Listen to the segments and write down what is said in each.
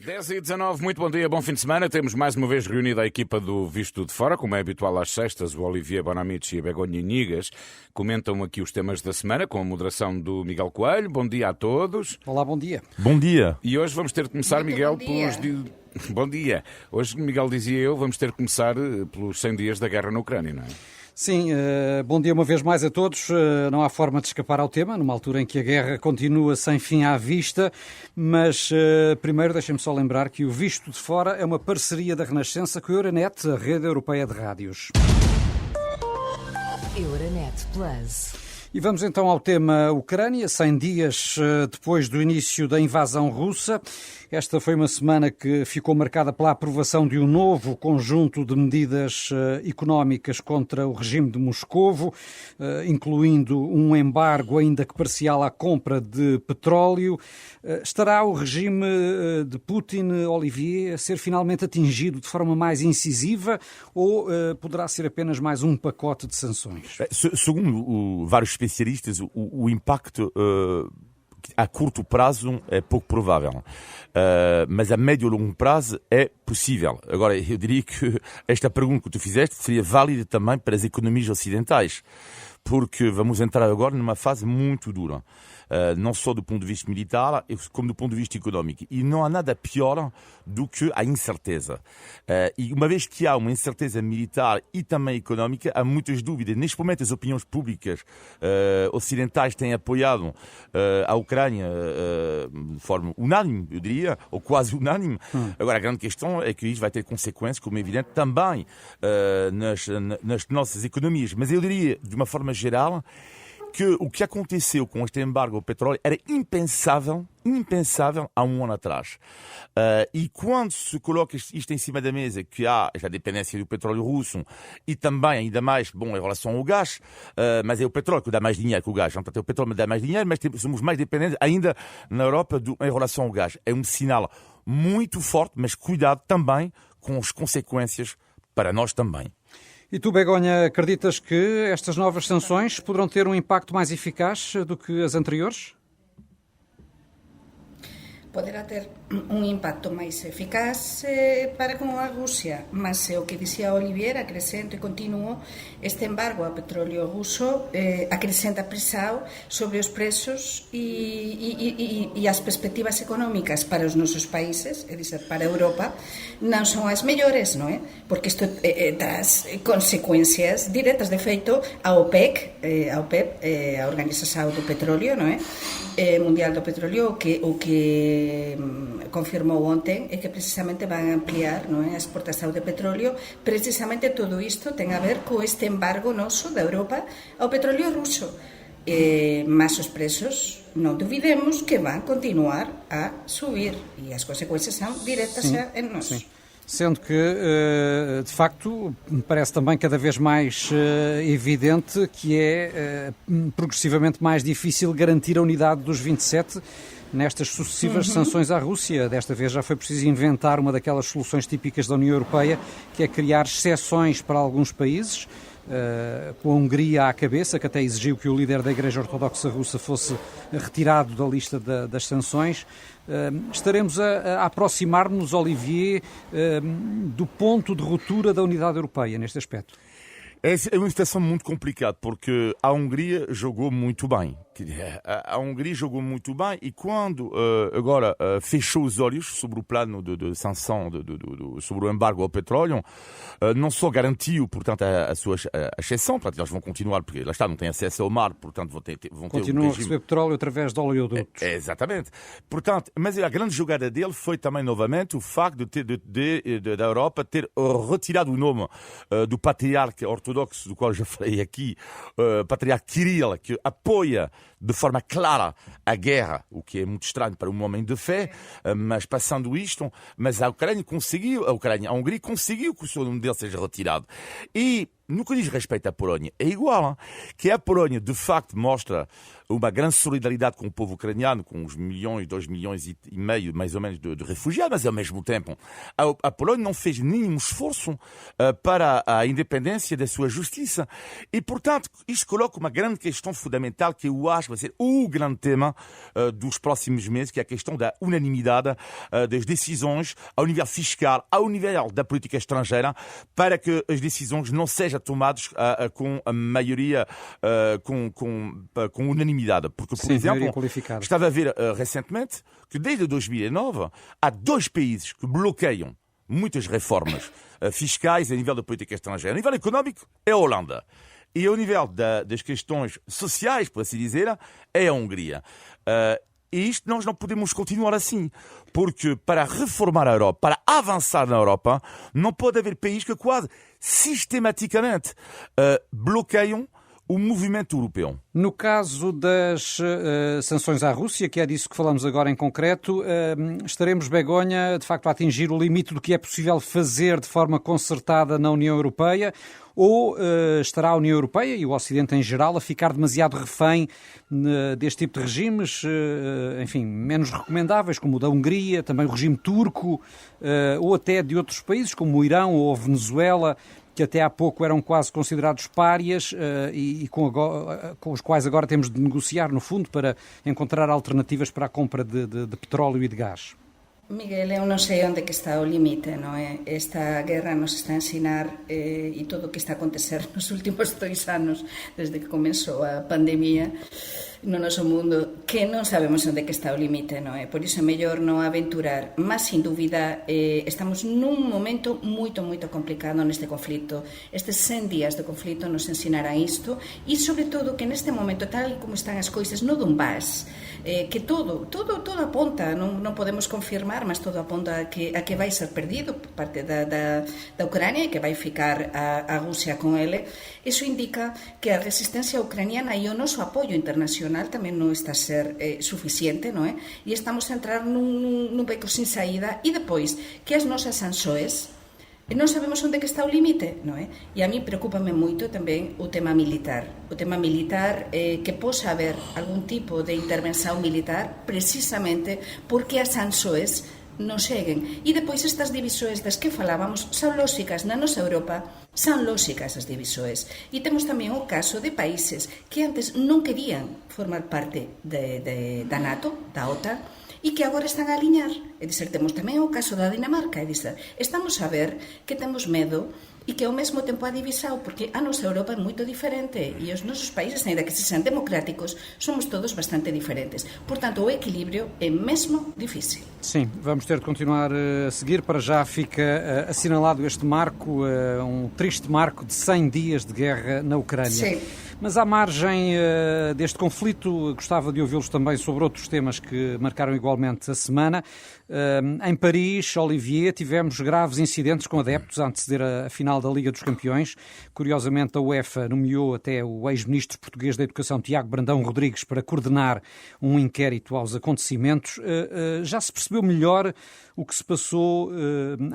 10h19, muito bom dia, bom fim de semana. Temos mais uma vez reunida a equipa do Visto de Fora, como é habitual às sextas. O Olivier Bonamici e a Begonha Nigas comentam aqui os temas da semana com a moderação do Miguel Coelho. Bom dia a todos. Olá, bom dia. Bom dia. E hoje vamos ter de começar, Miguel, pelos... Bom dia. Hoje, Miguel, dizia eu, vamos ter de começar pelos 100 dias da guerra na Ucrânia, não é? Sim, bom dia uma vez mais a todos. Não há forma de escapar ao tema, numa altura em que a guerra continua sem fim à vista, mas primeiro deixem-me só lembrar que o Visto de Fora é uma parceria da Renascença com a Euronet, a rede europeia de rádios. Euronet Plus. E vamos então ao tema Ucrânia, 100 dias depois do início da invasão russa. Esta foi uma semana que ficou marcada pela aprovação de um novo conjunto de medidas económicas contra o regime de Moscovo, incluindo um embargo ainda que parcial à compra de petróleo. Estará o regime de Putin, Olivier, a ser finalmente atingido de forma mais incisiva ou poderá ser apenas mais um pacote de sanções? Segundo vários especialistas, o impacto a curto prazo é pouco provável, mas a médio e longo prazo é possível. Agora, eu diria que esta pergunta que tu fizeste seria válida também para as economias ocidentais, porque vamos entrar agora numa fase muito dura, não só do ponto de vista militar, como do ponto de vista económico. E não há nada pior do que a incerteza. E uma vez que há uma incerteza militar e também económica, há muitas dúvidas. Neste momento, as opiniões públicas ocidentais têm apoiado a Ucrânia de forma unânime, eu diria, ou quase unânime. Agora, a grande questão é que isto vai ter consequências, como é evidente, também nas nossas economias. Mas eu diria, de uma forma geral, que o que aconteceu com este embargo ao petróleo era impensável há um ano atrás. E quando se coloca isto em cima da mesa, que há a dependência do petróleo russo e também, ainda mais, em relação ao gás, mas é o petróleo que dá mais dinheiro que o gás. Portanto, é o petróleo que dá mais dinheiro, mas somos mais dependentes ainda na Europa em relação ao gás. É um sinal muito forte, mas cuidado também com as consequências para nós também. E tu, Begonha, acreditas que estas novas sanções poderão ter um impacto mais eficaz do que as anteriores? Poderá ter un impacto máis eficaz para con a Rusia, mas o que dicía Olivier, acrescento e continuo, este embargo ao petróleo ruso acrescenta presión sobre os preços e as perspectivas económicas para os nosos países, é dizer, para a Europa, non son as mellores, non é? Porque isto traz consecuencias directas. De feito, a OPEP, a Organización do Petróleo, non é? Mundial do Petróleo, o que confirmou ontem é que precisamente van ampliar, non é, a exportación de petróleo. Precisamente todo isto ten a ver co este embargo noso da Europa ao petróleo ruso. Mas os preços, non duvidemos que van continuar a subir e as consecuencias são diretas en nós. Sim. Sendo que, de facto, me parece também cada vez mais evidente que é progressivamente mais difícil garantir a unidade dos 27 nestas sucessivas sanções à Rússia. Desta vez já foi preciso inventar uma daquelas soluções típicas da União Europeia, que é criar exceções para alguns países, com a Hungria à cabeça, que até exigiu que o líder da Igreja Ortodoxa Russa fosse retirado da lista das sanções. Estaremos a aproximar-nos, Olivier, do ponto de ruptura da unidade europeia neste aspecto? É uma situação muito complicada, porque a Hungria jogou muito bem. A Hungria jogou muito bem e quando agora fechou os olhos sobre o plano de sanção, sobre o embargo ao petróleo, não só garantiu, portanto, a sua exceção, portanto, eles vão continuar, porque lá está, não têm acesso ao mar, portanto, vão ter continuam a receber petróleo através de oleodutos. Exatamente. Portanto, mas a grande jogada dele foi também, novamente, o facto da Europa ter retirado o nome do patriarca ortodoxo, do qual já falei aqui, patriarca Kirill, que apoia de forma clara a guerra, o que é muito estranho para um homem de fé, mas passando isto, mas a Hungria conseguiu que o seu nome dele seja retirado. E no que diz respeito à Polónia, é igual, que a Polónia de facto mostra uma grande solidariedade com o povo ucraniano, com os 2 milhões e meio, mais ou menos, de refugiados, mas ao mesmo tempo a Polónia não fez nenhum esforço para a independência da sua justiça. E, portanto, isto coloca uma grande questão fundamental que eu acho acho que vai ser o grande tema dos próximos meses, que é a questão da unanimidade das decisões ao nível fiscal, ao nível da política estrangeira, para que as decisões não sejam tomadas com a maioria, com unanimidade. Porque, por exemplo, estava a ver recentemente que desde 2009 há 2 países que bloqueiam muitas reformas fiscais a nível da política estrangeira. A nível económico é a Holanda. E ao nível das questões sociais, por assim dizer, é a Hungria. E isto nós não podemos continuar assim. Porque para reformar a Europa, para avançar na Europa, não pode haver países que quase sistematicamente bloqueiam o movimento europeu. No caso das sanções à Rússia, que é disso que falamos agora em concreto, estaremos, Begonha, de facto a atingir o limite do que é possível fazer de forma concertada na União Europeia, ou estará a União Europeia e o Ocidente em geral a ficar demasiado refém deste tipo de regimes, enfim, menos recomendáveis, como o da Hungria, também o regime turco, ou até de outros países, como o Irão ou a Venezuela, que até há pouco eram quase considerados párias e com os quais agora temos de negociar, no fundo, para encontrar alternativas para a compra de petróleo e de gás? Miguel, eu non sei onde que está o limite, non é? Esta guerra nos está a ensinar e todo o que está a acontecer nos últimos 2 anos, desde que comenzou a pandemia no noso mundo, que non sabemos onde que está o limite, non é? Por iso é mellor non aventurar, mas sin dúbida estamos nun momento moito complicado neste conflito. Estes 100 días de conflito nos ensinarán isto e, sobre todo, que neste momento, tal como están as coisas no Donbass, que todo aponta, non podemos confirmar, mas todo aponta a que vai ser perdido por parte da Ucrania e que vai ficar a Rusia con ele. Iso indica que a resistencia ucraniana e o noso apoio internacional tamén non está a ser suficiente, non é? E estamos a entrar nun beco sin saída e depois que as nosas sanxoes non sabemos onde que está o limite, non é? E a mí preocúpame moito tamén o tema militar. O tema militar que posa haber algún tipo de intervención militar precisamente porque as sanxoes non seguen. E depois estas divisoes das que falábamos son lóxicas na nosa Europa, son lóxicas as divisoes. E temos tamén o caso de países que antes non querían formar parte da NATO, da OTAN, e que agora están a aliñar. É dizer, temos tamén o caso da Dinamarca. É dizer, estamos a ver que temos medo e que ao mesmo tempo a divisao, porque a nosa Europa é moito diferente e os nosos países, ainda que se sean democráticos, somos todos bastante diferentes. Portanto, o equilibrio é mesmo difícil. Sim, vamos ter de continuar a seguir. Para já fica assinalado este marco, um triste marco de 100 dias de guerra na Ucrânia. Sim. Mas à margem deste conflito, gostava de ouvi-los também sobre outros temas que marcaram igualmente a semana. Em Paris, Olivier, tivemos graves incidentes com adeptos a anteceder a final da Liga dos Campeões. Curiosamente, a UEFA nomeou até o ex-ministro português da Educação, Tiago Brandão Rodrigues, para coordenar um inquérito aos acontecimentos. Já se percebeu melhor o que se passou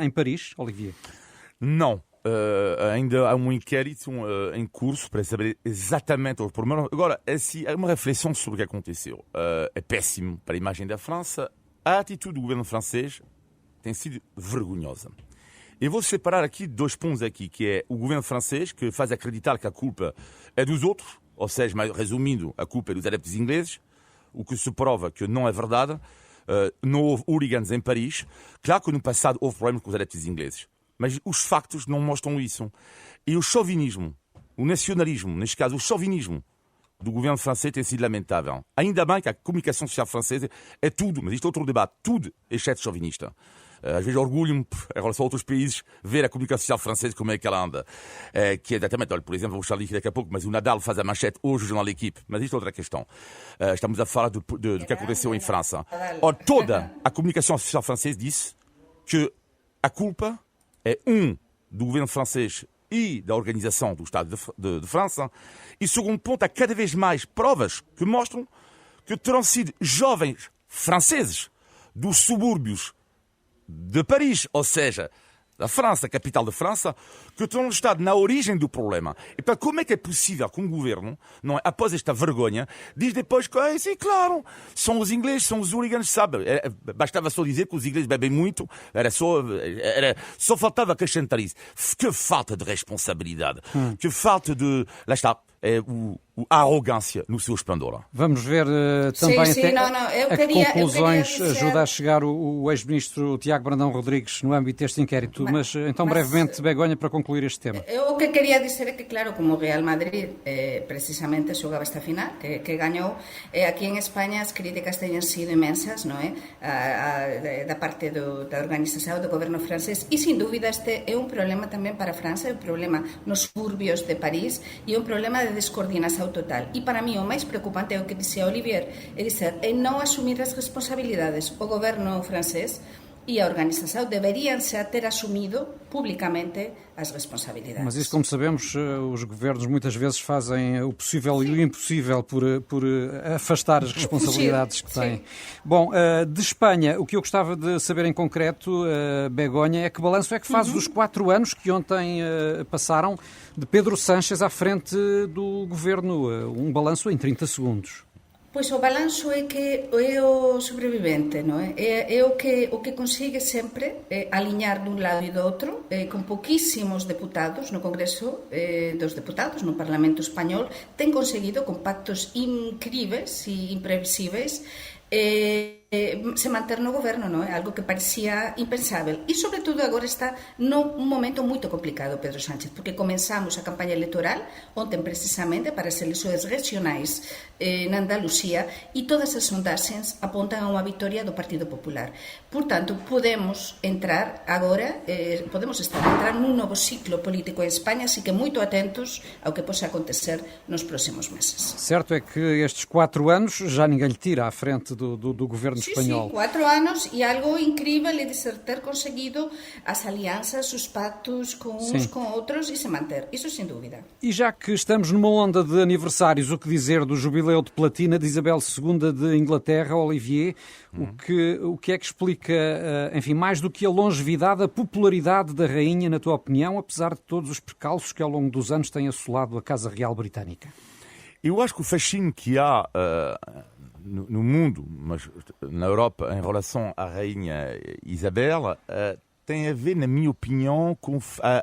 em Paris, Olivier? Não. Ainda há um inquérito em curso para saber exatamente o pormenor. Agora, há uma reflexão sobre o que aconteceu. É péssimo para a imagem da França. A atitude do governo francês tem sido vergonhosa. Eu vou separar aqui 2 pontos aqui, que é o governo francês, que faz acreditar que a culpa é dos outros, ou seja, resumindo, a culpa é dos adeptos ingleses, o que se prova que não é verdade. Não houve hooligans em Paris. Claro que no passado houve problemas com os adeptos ingleses. Mas os factos não mostram isso. E o chauvinismo, o nacionalismo, neste caso o chauvinismo do governo francês tem sido lamentável. Ainda bem que a comunicação social francesa é tudo, mas isto é outro debate, tudo exceto chauvinista. Às vezes orgulho-me, em relação a outros países, ver a comunicação social francesa como é que ela anda. Que é exatamente, olha, por exemplo, vou falar daqui a pouco, mas o Nadal faz a manchete hoje, o jornal L'Équipe. Mas isto é outra questão. Estamos a falar do que aconteceu em França. Ora, toda a comunicação social francesa disse que a culpa é do governo francês e da organização do Estado de França. E segundo ponto, há cada vez mais provas que mostram que terão sido jovens franceses dos subúrbios de Paris, ou seja, da França, a capital da França, que terão estado na origem do problema. E portanto, como é que é possível que um governo, não é, após esta vergonha, diz depois que, sim, claro, são os ingleses, são os hooligans, sabe? Bastava só dizer que os ingleses bebem muito, só faltava acrescentar isso. Que falta de responsabilidade, que falta de... Lá está, a arrogância no seu esplendor. Vamos ver também sim, a que conclusões ajuda a chegar o ex-ministro Tiago Brandão Rodrigues no âmbito deste inquérito. Mas então, brevemente, Begonha, para concluir este tema. O que queria dizer é que, claro, como o Real Madrid precisamente xogaba esta final, que gañou, aquí en España as críticas teñen sido imensas, non é? Da parte da organización do goberno francés, e sin dúbida este é un problema tamén para França, é un problema nos suburbios de París e un problema de descoordinación total. E para mí o máis preocupante é o que dixía Olivier, é dizer, é non asumir as responsabilidades. O goberno francés e a organização deverían-se a ter assumido publicamente as responsabilidades. Mas isso, como sabemos, os governos muitas vezes fazem o possível e o impossível por afastar as responsabilidades que têm. Sim. Bom, de Espanha, o que eu gostava de saber em concreto, Begonha, é que balanço é que faz dos 4 anos que ontem passaram de Pedro Sánchez à frente do governo? Um balanço em 30 segundos. Pois o balanço é que é o sobrevivente, non é? É o que consigue sempre aliñar dun lado e do outro, con pouquísimos deputados no Congreso dos Deputados, no Parlamento Español, ten conseguido con pactos incríveis e imprevisíveis se manter no goberno, non é? Algo que parecía impensável. E, sobre todo, agora está num momento moito complicado, Pedro Sánchez, porque comenzamos a campaña electoral ontem precisamente para as eleições regionais na Andalucía e todas as sondaxes apontan a unha victoria do Partido Popular. Por tanto, podemos entrar agora, podemos entrar nun novo ciclo político en España, así que moito atentos ao que possa acontecer nos próximos meses. Certo é que estes 4 anos já ninguém lhe tira à frente do governo espanhol. Sí, 4 anos e algo incrível é de ser ter conseguido as alianças, os pactos com uns com outros e se manter, isso sem dúvida. E já que estamos numa onda de aniversários, o que dizer do jubileu de platina de Isabel II de Inglaterra, Olivier, o que é que explica, enfim, mais do que a longevidade, a popularidade da rainha, na tua opinião, apesar de todos os percalços que ao longo dos anos têm assolado a Casa Real Britânica? Eu acho que o fascínio que há no mundo, mas na Europa, em relação à rainha Isabel, tem a ver, na minha opinião, com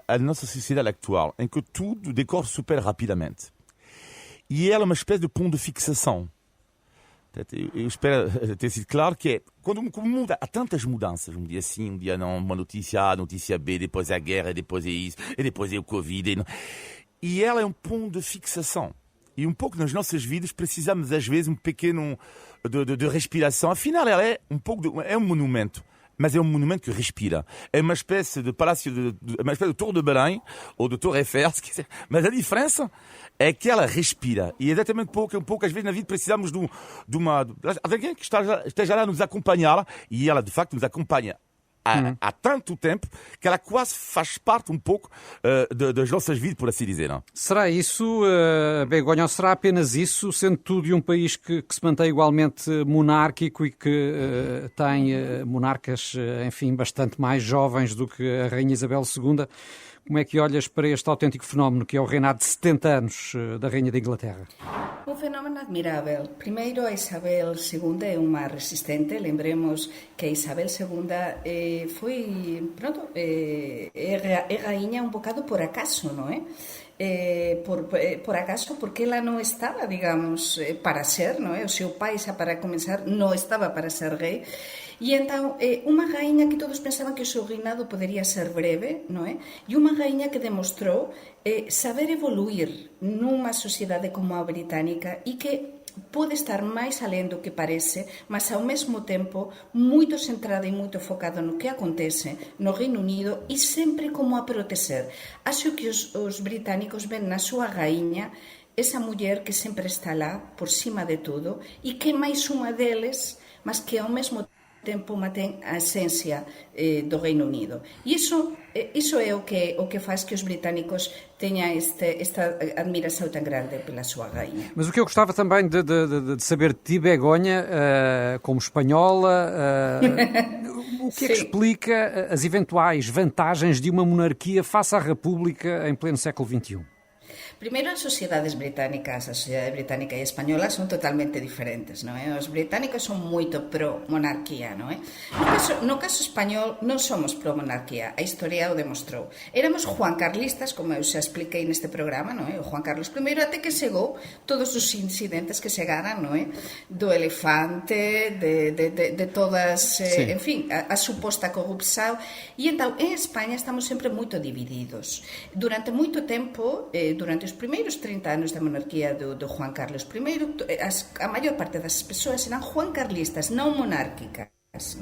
a nossa sociedade atual, em que tudo decorre super rapidamente. E ela é uma espécie de ponto de fixação. Eu espero ter sido claro que é, quando o mundo há tantas mudanças, um dia sim, um dia não, uma notícia A, notícia B, depois é a guerra, depois é isso, e depois é o Covid. E ela é um ponto de fixação. E um pouco nas nossas vidas precisamos, às vezes, um pequeno de respiração. Afinal, ela é é um monumento, mas é um monumento que respira. É uma espécie de palácio, uma espécie de Tour de Belém, ou de Tour Eiffel, se quiser. Mas a diferença é que ela respira. E exatamente um pouco, às vezes, na vida precisamos de alguém que esteja lá a nos acompanhar, e ela, de facto, nos acompanha há tanto tempo que ela quase faz parte um pouco das nossas vidas, por assim dizer. Não? Será isso, Begonha, ou será apenas isso, sendo tudo de um país que se mantém igualmente monárquico e que tem monarcas, enfim, bastante mais jovens do que a Rainha Isabel II? Como é que olhas para este autêntico fenómeno que é o reinado de 70 anos da Rainha da Inglaterra? Un fenómeno admirável. Primeiro, a Isabel II é unha resistente. Lembremos que a Isabel II foi, pronto, é rainha un bocado por acaso, non é? Por acaso, porque ela non estaba, digamos, para ser, non é? O seu pai, xa para comenzar, non estaba para ser rei. E entón, unha rainha que todos pensaban que o seu reinado podería ser breve, non é? E unha rainha que demostrou saber evoluir nunha sociedade como a británica e que pode estar máis alén do que parece, mas ao mesmo tempo moito centrada e moito focada no que acontece no Reino Unido e sempre como a proteger. Acho que os británicos ven na súa rainha esa muller que sempre está lá por cima de todo e que é máis unha deles, mas que ao mesmo tempo mantén a esencia do Reino Unido. E iso é o que faz que os británicos tenham esta admiração tão grande pela sua rainha. Mas o que eu gostava também de saber de ti, Begonha, como espanhola, o que é que explica as eventuais vantagens de uma monarquia face à República em pleno século XXI? Primeiro, as sociedades británicas, a sociedade británica e española son totalmente diferentes, non é? Os británicos son moito pro-monarquía, non é? No caso español non somos pro-monarquía, a historia o demostrou. Éramos juancarlistas, como eu xa expliquei neste programa, non é? O Juan Carlos I, até que chegou todos os incidentes que chegaran, non é? Do elefante, de todas, en fin, a suposta corrupción. E entón, en España estamos sempre moito divididos. Durante moito tempo, durante os primeiros 30 anos da monarquía do Juan Carlos I, a maior parte das persoas eran juancarlistas, non monárquicas.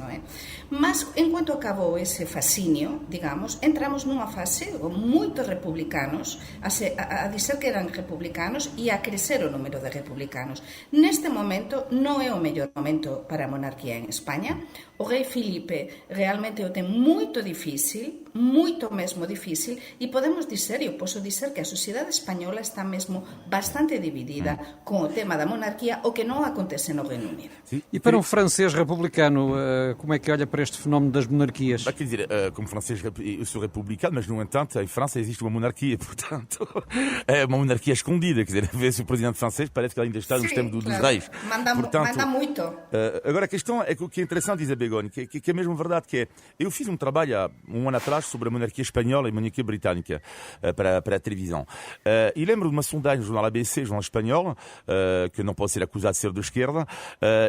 Non é? Mas, en cuanto acabou ese fascinio, digamos, entramos nunha fase moitos republicanos a dizer que eran republicanos e a crecer o número de republicanos. Neste momento non é o mellor momento para a monarquía en España. O rei Filipe realmente o ten moito difícil, moito mesmo difícil, e podemos dizer, eu posso dizer que a sociedade española está mesmo bastante dividida con o tema da monarquía, o que non acontece no Reino Unido. E para um francês republicano, como é que olha para este fenómeno das monarquias? Quer dizer, como francês, eu sou republicano, mas, no entanto, em França existe uma monarquia, portanto, é uma monarquia escondida. Quer dizer, vê-se o presidente francês, parece que ele ainda está nos tempos dos reis. Manda muito. Agora, a questão é que o que é interessante, diz a Begoni, que é mesmo verdade, que é, eu fiz um trabalho há um ano atrás sobre a monarquia espanhola e a monarquia britânica para a televisão. E lembro de uma sondagem no jornal ABC, jornal espanhol, que não pode ser acusado de ser de esquerda,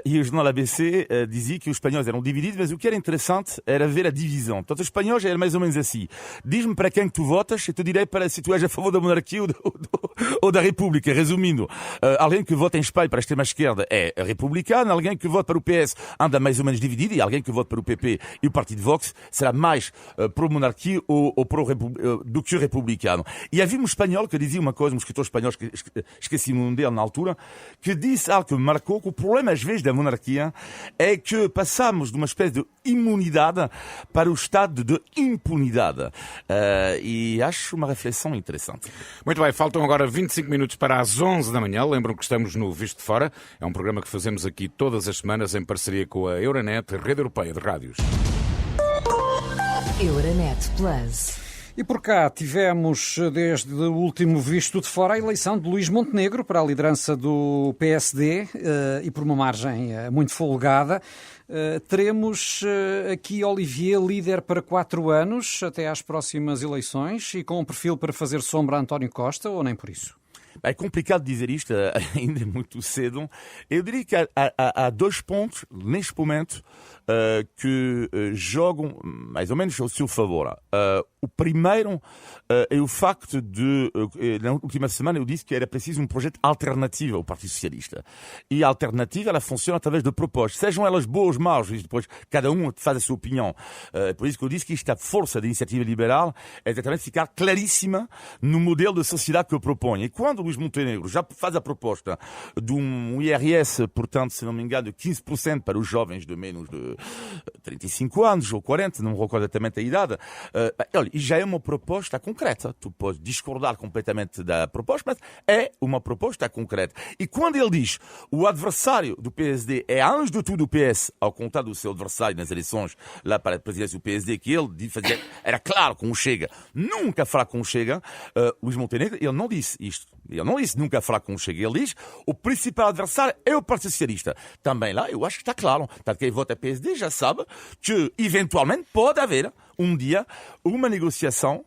e o jornal ABC dizia que os espanhóis eram divididos, mas o que era interessante era ver a divisão. Portanto, os espanhóis era mais ou menos assim. Diz-me para quem tu votas e te direi para se tu és a favor da monarquia ou da república. Resumindo, alguém que vota em Espanha para a extrema-esquerda é republicano, alguém que vota para o PS anda mais ou menos dividido, e alguém que vota para o PP e o partido Vox será mais pro-monarquia ou do que o republicano. E havia um espanhol que dizia uma coisa, um escritor espanhol, esqueci-me dele na altura, que disse algo que me marcou, que o problema às vezes da monarquia é que passamos de uma espécie de imunidade para o estado de impunidade. E acho uma reflexão interessante. Muito bem, faltam agora 25 minutos para as 11 da manhã. Lembram que estamos no Visto de Fora. É um programa que fazemos aqui todas as semanas em parceria com a Euronet, a Rede Europeia de Rádios. Euronet Plus. E por cá tivemos, desde o último Visto de Fora, a eleição de Luís Montenegro para a liderança do PSD e por uma margem muito folgada. Teremos aqui Olivier líder para 4 anos, até às próximas eleições, e com um perfil para fazer sombra a António Costa, ou nem por isso? É complicado dizer isto, ainda é muito cedo. Eu diria que há 2 pontos, neste momento, que jogam mais ou menos ao seu favor. O primeiro é o facto de, na última semana eu disse que era preciso um projeto alternativo ao Partido Socialista. E a alternativa, ela funciona através de propostas, sejam elas boas ou maus, e depois cada um faz a sua opinião. Por isso que eu disse que isto, a força da iniciativa liberal é exatamente ficar claríssima no modelo de sociedade que eu proponho. E quando o Luís Montenegro já faz a proposta de um IRS, portanto, se não me engano, de 15% para os jovens de menos de 35 anos ou 40, não me recordo exatamente a idade, olha, e já é uma proposta concreta. Tu podes discordar completamente da proposta, mas é uma proposta concreta. E quando ele diz o adversário do PSD é, antes de tudo, o PS, ao contrário do seu adversário nas eleições lá para a presidência do PSD, que ele fazia, era claro com o Chega, nunca falar com o Chega, Luís Montenegro, ele não disse isto. Ele não disse nunca falar com o Chega. Ele diz o principal adversário é o Partido Socialista. Também lá, eu acho que está claro. Portanto, quem vota PSD já sabe que, eventualmente, pode haver um dia uma negociação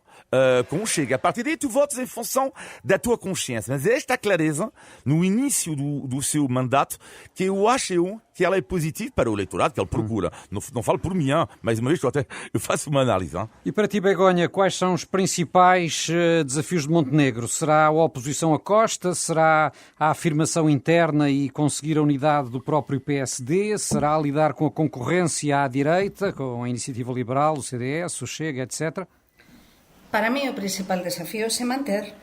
com o Chega. A partir daí, tu votas em função da tua consciência. Mas é esta clareza, no início do seu mandato, que eu acho que ela é positiva para o eleitorado, que ele procura. Não falo por mim, mais uma vez, eu faço uma análise. E para ti, Begonha, quais são os principais desafios de Montenegro? Será a oposição a Costa? Será a afirmação interna e conseguir a unidade do próprio PSD? Será lidar com a concorrência à direita, com a Iniciativa Liberal, o CDS, o Chega, etc.? Para mí o principal desafío é se manter,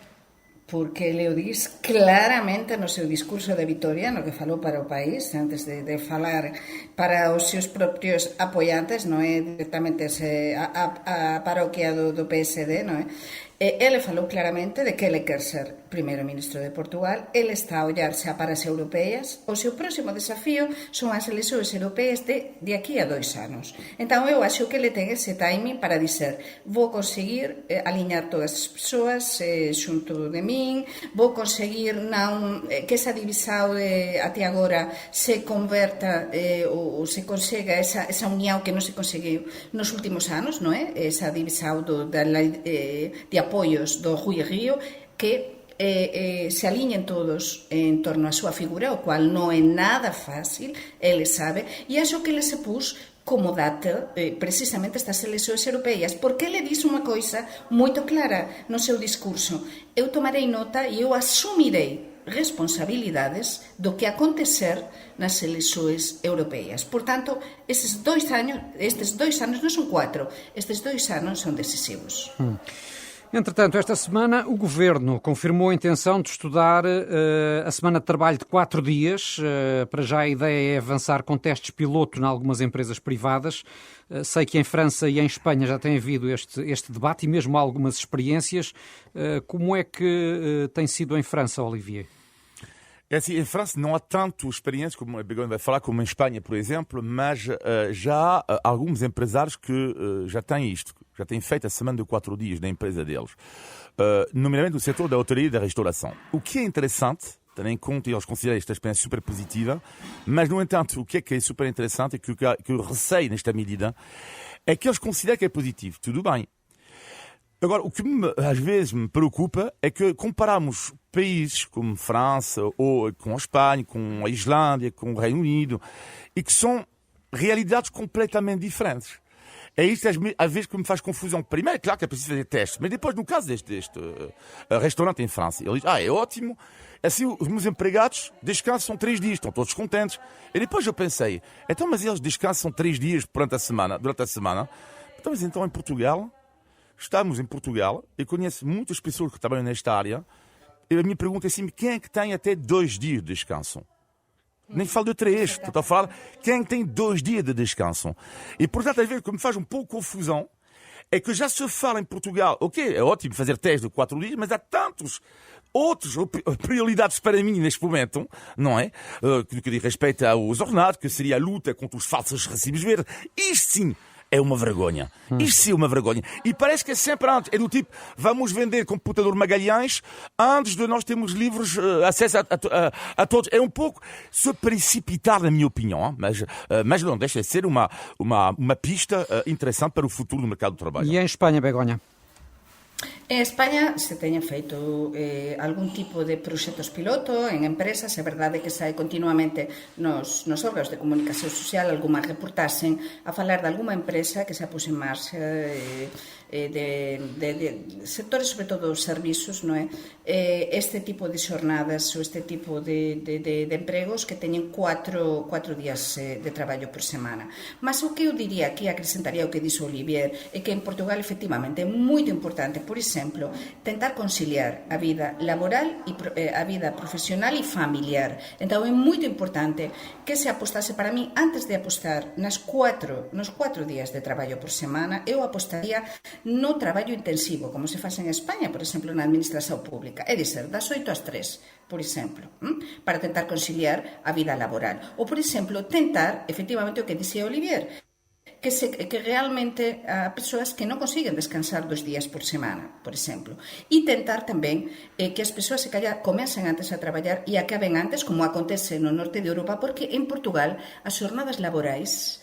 porque ele o diz claramente no seu discurso de vitoria, no que falou para o país, antes de falar para os seus propios apoiantes, non é directamente a paróquia do PSD, non é? Ele falou claramente de que ele quer ser primeiro-ministro de Portugal, ele está a olhar xa para as europeias, o seu próximo desafío son as eleições europeias de aquí a 2 anos. Entón eu acho que ele ten ese timing para dizer vou conseguir aliñar todas as persoas xunto de min, vou conseguir que esa divisao até agora se converta ou se consega esa unión que non se conseguiu nos últimos anos, non é? Esa divisao de apoios do Rui Río, que se aliñen todos en torno á súa figura, o cual non é nada fácil, ele sabe, e acho que ele se pus como data precisamente estas eleições europeias, porque ele diz unha coisa moito clara no seu discurso: eu tomarei nota e eu asumirei responsabilidades do que acontecer nas eleições europeias. Portanto, estes 2 anos non son 4, estes 2 anos son decisivos. Entretanto, esta semana o Governo confirmou a intenção de estudar a semana de trabalho de 4 dias. Para já a ideia é avançar com testes piloto em algumas empresas privadas. Sei que em França e em Espanha já tem havido este debate e mesmo algumas experiências. Como é que tem sido em França, Olivier? É assim, em França não há tanto experiência, como a Begonha vai falar, como em Espanha, por exemplo, mas já há alguns empresários que já têm isto, já têm feito a semana de 4 dias na empresa deles, nomeadamente no setor da hotelaria e da restauração. O que é interessante, tendo em conta, eles consideram esta experiência super positiva, mas, no entanto, o que é super interessante e que eu receio nesta medida é que eles consideram que é positivo. Tudo bem. Agora, o que às vezes me preocupa é que comparamos países como França, ou com a Espanha, com a Islândia, com o Reino Unido, e que são realidades completamente diferentes. É isto, às vezes, que me faz confusão. Primeiro, é claro que é preciso fazer testes, mas depois, no caso deste restaurante em França, ele diz, é ótimo, assim os meus empregados descansam 3 dias, estão todos contentes. E depois eu pensei, então, mas eles descansam 3 dias durante a semana, então, mas então em Portugal... Estamos em Portugal, eu conheço muitas pessoas que trabalham nesta área, e a minha pergunta é assim, quem é que tem até 2 dias de descanso? Nem falo de 3, estou a falar, quem é que tem 2 dias de descanso? E, portanto, às vezes, o que me faz um pouco confusão, é que já se fala em Portugal, ok, é ótimo fazer testes de 4 dias, mas há tantos outras prioridades para mim neste momento, não é? Que diz respeito aos ordenados, que seria a luta contra os falsos recibos verdes. Isto sim é uma vergonha. Isto sim é uma vergonha. E parece que é sempre antes. É do tipo, vamos vender computador Magalhães antes de nós termos livros, acesso a todos. É um pouco se precipitar, na minha opinião, mas não deixa de ser uma pista interessante para o futuro do mercado do trabalho. E em Espanha, Begonha? En España se teñen feito algún tipo de proxectos piloto en empresas, é verdade que sae continuamente nos órganos de comunicación social algunha reportaxen a falar de algunha empresa que se puse en marcha de sectores, sobre todo os servizos, non é? Este tipo de xornadas ou este tipo de empregos que teñen 4 días de traballo por semana. Mas o que eu diría aquí, acrescentaría o que dixo Olivier, é que en Portugal efectivamente é moito importante, por exemplo, tentar conciliar a vida laboral e a vida profesional e familiar. Entón é moito importante que se apostase, para mí, antes de apostar nos 4 días de traballo por semana, eu apostaría no traballo intensivo, como se faz en España, por exemplo, na administración pública, é dizer, das 8 ás 3, por exemplo, para tentar conciliar a vida laboral. Ou, por exemplo, tentar, efectivamente, o que dixía Olivier, que realmente há persoas que non consiguen descansar 2 días por semana, por exemplo. E tentar tamén que as persoas se comecen antes a traballar e acaben antes, como acontece no norte de Europa, porque en Portugal as xornadas laborais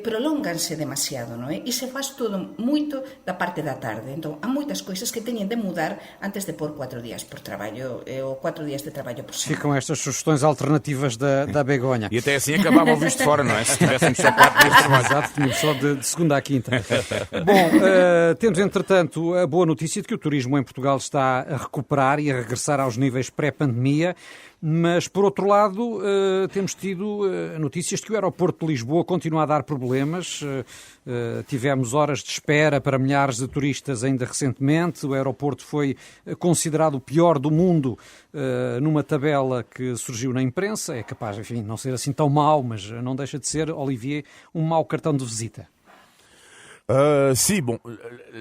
prolónganse demasiado, non é? E se faz todo moito da parte da tarde. Entón, há moitas coisas que teñen de mudar antes de pôr 4 días por traballo, ou 4 días de traballo por semana. Ficam estas sugestões alternativas da Begonha. E até assim acabava o visto fora, não é? Se tivéssemos só 4 dias de trabalho. Exato, tínhamos só de segunda à quinta. Bom, temos entretanto a boa notícia de que o turismo em Portugal está a recuperar e a regressar aos níveis pré-pandemia. Mas, por outro lado, temos tido notícias de que o aeroporto de Lisboa continua a dar problemas. Tivemos horas de espera para milhares de turistas ainda recentemente. O aeroporto foi considerado o pior do mundo numa tabela que surgiu na imprensa. É capaz, enfim, não ser assim tão mau, mas não deixa de ser, Olivier, um mau cartão de visita. Sim, bom,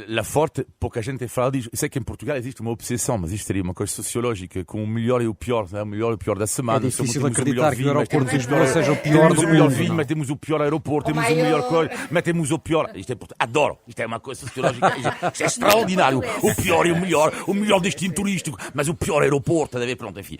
lá forte, pouca gente fala disso. Eu sei que em Portugal existe uma obsessão, mas isto seria uma coisa sociológica, com o melhor e o pior, né? O melhor e o pior da semana. É difícil acreditar que o aeroporto de temos Lisboa seja o pior do Temos o melhor mundo. vinho, mas temos o pior aeroporto, temos o melhor coisa, mas temos o pior. Isto é Portugal. Adoro. Isto é uma coisa sociológica. Isto é extraordinário. O pior e o melhor destino turístico, mas o pior aeroporto. Pronto, enfim.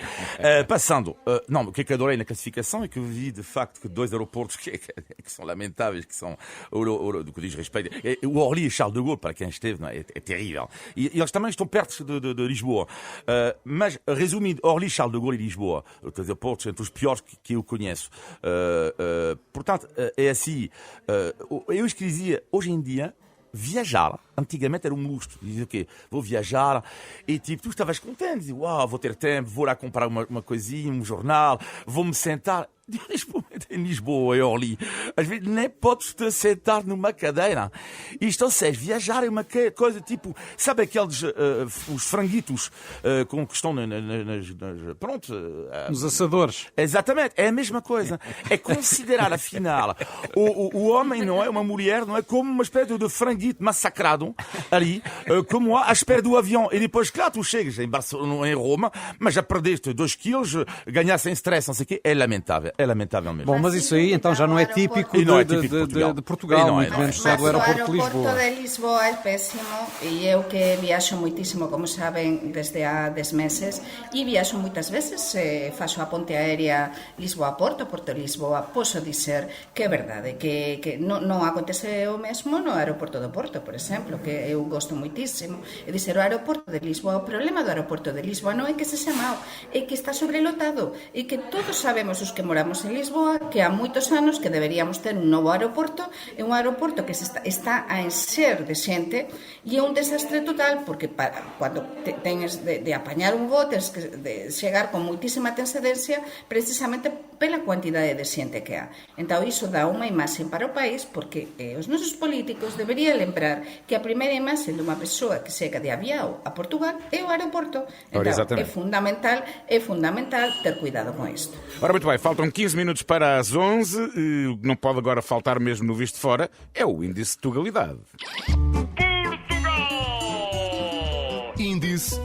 Passando. Não, o que é que adorei na classificação é que eu vi, de facto, que dois aeroportos que são lamentáveis, que são, do que diz respeito, o Orly e Charles de Gaulle, para quem esteve, não é? É terrível. E eles também estão perto de Lisboa. Mas, resumindo, Orly, Charles de Gaulle e Lisboa, os aeroportos entre os piores que eu conheço. Portanto, é assim. Eu escrevia, hoje em dia, viajar, antigamente era um luxo. Dizia o quê? Vou viajar. E tipo, tu estavas contente. Dizia, uau, vou ter tempo, vou lá comprar uma coisinha, um jornal, vou-me sentar. Em Lisboa, eu ali, às vezes nem podes te sentar numa cadeira. Isto, ou seja, viajar é uma coisa tipo, sabe aqueles os franguitos que estão pronto, Nos assadores. Exatamente, é a mesma coisa. É considerar, afinal, o homem não é uma mulher, não é como uma espécie de franguito massacrado ali, como à espera do avião. E depois, claro, tu chegas em Barcelona, em Roma, mas já perdeste 2 quilos, ganhaste sem stress, não sei o quê. É lamentável. É lamentável mesmo. Bom, mas isso aí então já não é típico de Portugal, muito menos só do aeroporto de Lisboa. O aeroporto de Lisboa é péssimo e eu que viaxo moitísimo, como saben, desde há 10 meses e viaxo moitas veces, faço a ponte aérea Lisboa-Porto, Porto-Lisboa, posso dizer que é verdade, que non acontece o mesmo no aeroporto do Porto, por exemplo, que eu gosto moitísimo. É dizer, o aeroporto de Lisboa, o problema do aeroporto de Lisboa non é que se xa mau, é que está sobrelotado e que todos sabemos os que moramos en Lisboa que há moitos anos que deberíamos ter un novo aeroporto, é un aeroporto que está a encher de xente e é un desastre total porque cando tenes de apañar un voo tens que chegar con moitísima antecedencia precisamente pela cuantidade de xente que há. Entón iso dá unha imaxe para o país porque os nosos políticos deberían lembrar que a primeira imaxe de unha persoa que chega de avião a Portugal é o aeroporto. Entón é fundamental ter cuidado con isto. Ora, muito bem, faltam 15 minutos para as 11. O que não pode agora faltar mesmo no Visto de Fora é o índice de Tugalidade. Índice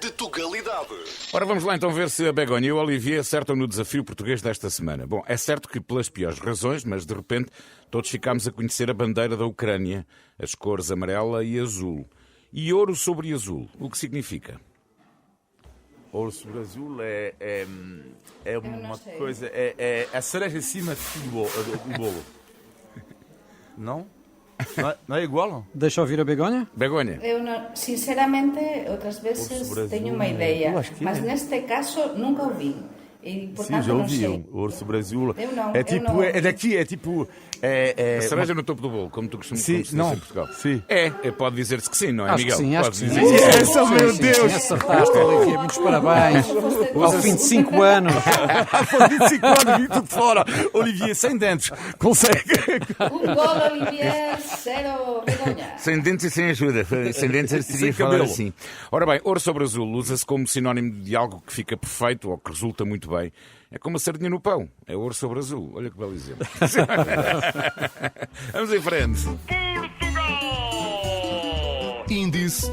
de Tugalidade. Ora, vamos lá então ver se a Begonha e o Olivier acertam no desafio português desta semana. Bom, é certo que pelas piores razões, mas de repente todos ficámos a conhecer a bandeira da Ucrânia, as cores amarela e azul. E ouro sobre azul, o que significa? Ouro sobre azul é uma coisa. É a cereja em cima do bolo. Não? Não é igual? Deixa ouvir a Begonha? Begonha? Eu, sinceramente, outras vezes tenho uma ideia, mas neste caso nunca ouvi. E, portanto, sim, já ouvi. Não sei. O ouro sobre azul. Eu não. É tipo, é daqui, é tipo. A cereja no topo do bolo, como tu costumas dizer em Portugal. Sim. Pode dizer-se que sim, não é, Acho Miguel? que sim, acho que sim. Meu Deus! Acertaste, Olivier, muitos parabéns. Ao fim de 5 anos. Há 25 anos, vi tudo fora. Olivier, sem dentes, consegue. Gol, Olivier, 0 Begonha. Sem dentes e sem ajuda. Sem dentes seria falar cabelo. assim. Ora bem, ouro sobre azul usa-se como sinónimo de algo que fica perfeito ou que resulta muito bem. É como a sardinha no pão. É ouro sobre azul. Olha que belo exemplo. Vamos em frente. Índice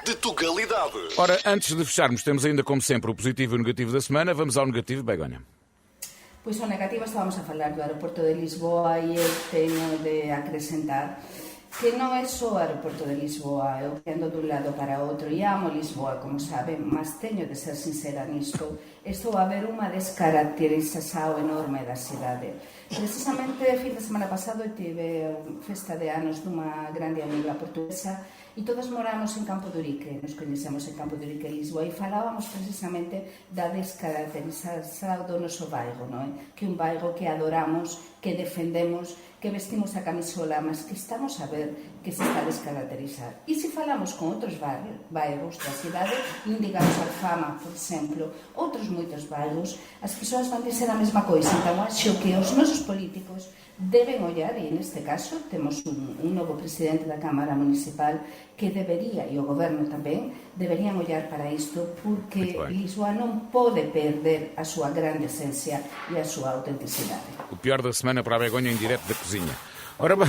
de Tugalidade. Ora, antes de fecharmos, temos ainda, como sempre, o positivo e o negativo da semana. Vamos ao negativo, Begonha. Pois o negativo, estábamos a falar do aeroporto de Lisboa e eu teño de acrescentar que non é só o aeroporto de Lisboa, eu ando dun lado para outro e amo Lisboa, como saben, mas teño de ser sincera nisto. Estou a ver unha descaracterización enorme da cidade. Precisamente, fin de semana pasado, tive festa de anos dunha grande amiga portuguesa e todas moramos en Campo de Urique, nos coñecemos en Campo de Urique, Lisboa, e falábamos precisamente da descaracterización do noso bairro, non é? Que un bairro que adoramos, que defendemos, que vestimos a camisola, mas que estamos a ver que se está a descaracterizar. E se falamos con outros bairros da cidade, digamos Alfama, por exemplo, outros moitos bairros, as persoas van dizer a mesma coisa. Então, acho que os nosos políticos deben ollar, e neste caso temos un novo presidente da Cámara Municipal que debería, e o goberno tamén, deberían ollar para isto, porque Lisboa non pode perder a súa grande esencia e a súa autenticidade. O pior da semana para a Begonha em direto da cozinha. Ora bem,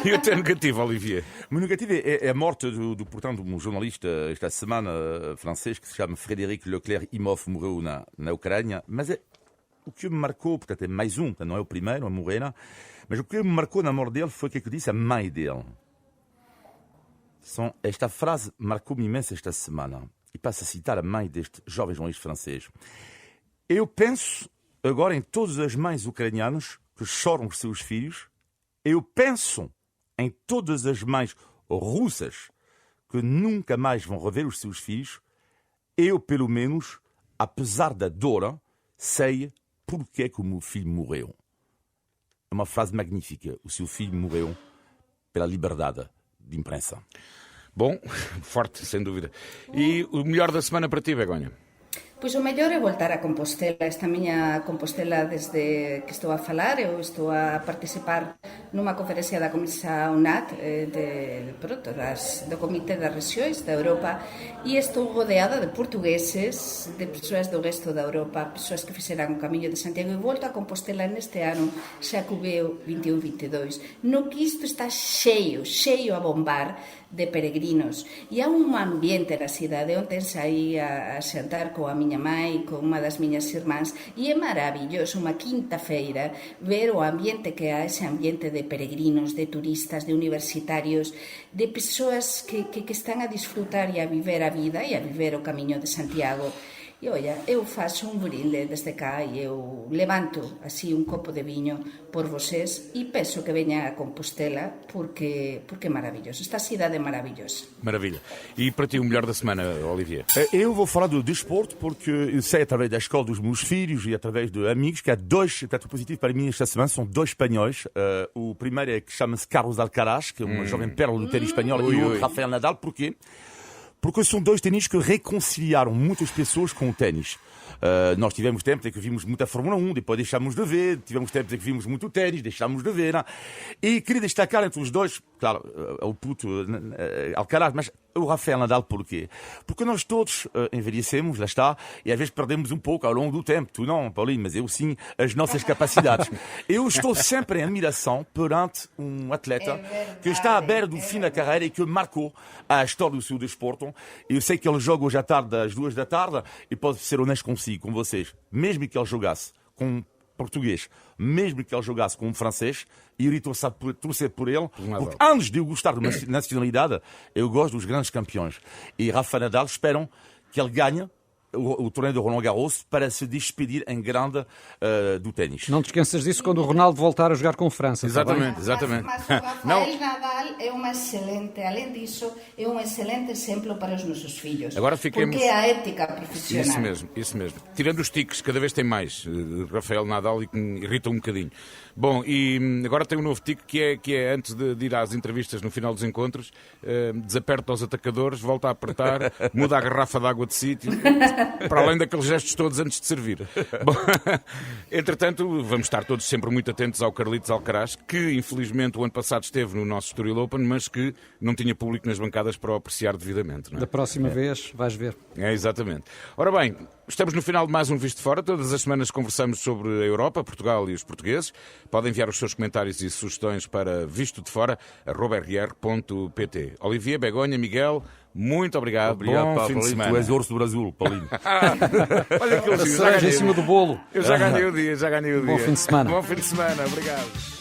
e o teu negativo, Olivier? O meu negativo é a morte portanto, um jornalista esta semana francês que se chama Frédéric Leclerc-Imhoff, morreu na Ucrânia, mas o que me marcou, portanto é mais um, não é o primeiro a morrer, mas o que me marcou na morte dele foi o que disse a mãe dele. Esta frase marcou-me imenso esta semana, e passo a citar a mãe deste jovem jornalista francês. Eu penso agora em todas as mães ucranianas que choram os seus filhos. Eu penso em todas as mães russas que nunca mais vão rever os seus filhos. Eu, pelo menos, apesar da dor, sei porque é que o meu filho morreu. É uma frase magnífica. O seu filho morreu pela liberdade de imprensa. Bom, forte, sem dúvida. E o melhor da semana para ti, Begonha? Pois o mellor é voltar a Compostela, esta miña Compostela desde que estou a falar. Eu estou a participar nunha conferencia da Comisa UNAT do Comité das Rexións da Europa, e estou rodeada de portugueses, de persoas do resto da Europa, persoas que fixeran o Camiño de Santiago, e volto a Compostela neste ano, xa cubeo 21-22, no que isto está cheio a bombar de peregrinos, e há un ambiente na cidade. Ontem saí a xantar coa miña mãe, con unha das miñas irmáns, e é maravilloso, unha quinta-feira, ver o ambiente que há, ese ambiente de peregrinos, de turistas, de universitarios, de persoas que están a disfrutar e a viver a vida e a viver o Camiño de Santiago. E, olha, eu faço un brinde desde cá e eu levanto así un copo de viño por vocês e peço que veña a Compostela porque é maravilloso. Esta cidade é maravilhosa. Maravilha. E para ti o melhor da semana, Olivier? Eu vou falar do desporto porque eu sei através da escola dos meus filhos e através de amigos que há dois, portanto, positivo para mim esta semana, são dois espanhóis. O primeiro é que chama-se Carlos Alcaraz, que é uma jovem pérola do ténis espanhol, e o outro, Rafael Nadal. Porquê? Porque são dois ténis que reconciliaram muitas pessoas com o ténis. Nós tivemos tempo em que vimos muita Fórmula 1, depois deixámos de ver, tivemos tempo em que vimos muito ténis, deixámos de ver. Não? E queria destacar entre os dois, claro, o puto Alcaraz, mas o Rafael Nadal. Porquê? Porque nós todos envelhecemos, lá está, e às vezes perdemos um pouco ao longo do tempo. Tu não, Paulinho, mas eu sim, as nossas capacidades. Eu estou sempre em admiração perante um atleta que está à beira do fim da carreira e que marcou a história do seu desporto. Eu sei que ele joga hoje à tarde, às 2 da tarde, e pode ser honesto consigo, com vocês. Mesmo que ele jogasse com português, mesmo que ele jogasse com um francês, eu iria torcer por ele, porque antes de eu gostar de uma nacionalidade, eu gosto dos grandes campeões. E Rafa Nadal esperam que ele ganhe o torneio do Roland Garros para se despedir em grande do ténis. Não te esqueças disso quando o Ronaldo voltar a jogar com França. Exatamente, tá exatamente. Mas o Rafael Nadal é uma excelente, além disso, é um excelente exemplo para os nossos filhos. Agora fiquemos... Porque é a ética profissional. Isso mesmo. Tirando os tiques, cada vez tem mais. Rafael Nadal, e que me irrita um bocadinho. Bom, e agora tem um novo tique que é antes de ir às entrevistas no final dos encontros, desaperta aos atacadores, volta a apertar, muda a garrafa de água de sítio, para além daqueles gestos todos antes de servir. Bom, entretanto, vamos estar todos sempre muito atentos ao Carlitos Alcaraz, que infelizmente o ano passado esteve no nosso Estoril Open, mas que não tinha público nas bancadas para o apreciar devidamente. Não é? Da próxima vez vais ver. É, exatamente. Ora bem, estamos no final de mais um Visto de Fora. Todas as semanas conversamos sobre a Europa, Portugal e os portugueses. Podem enviar os seus comentários e sugestões para vistodefora@rr.pt. Olivier, Begonha, Miguel, muito obrigado. Obrigado, bom fim de semana. Tu és urso do Brasil, Paulinho. Olha que Seja em cima do bolo. Eu já ganhei o dia. Bom fim de semana. Bom fim de semana, obrigado.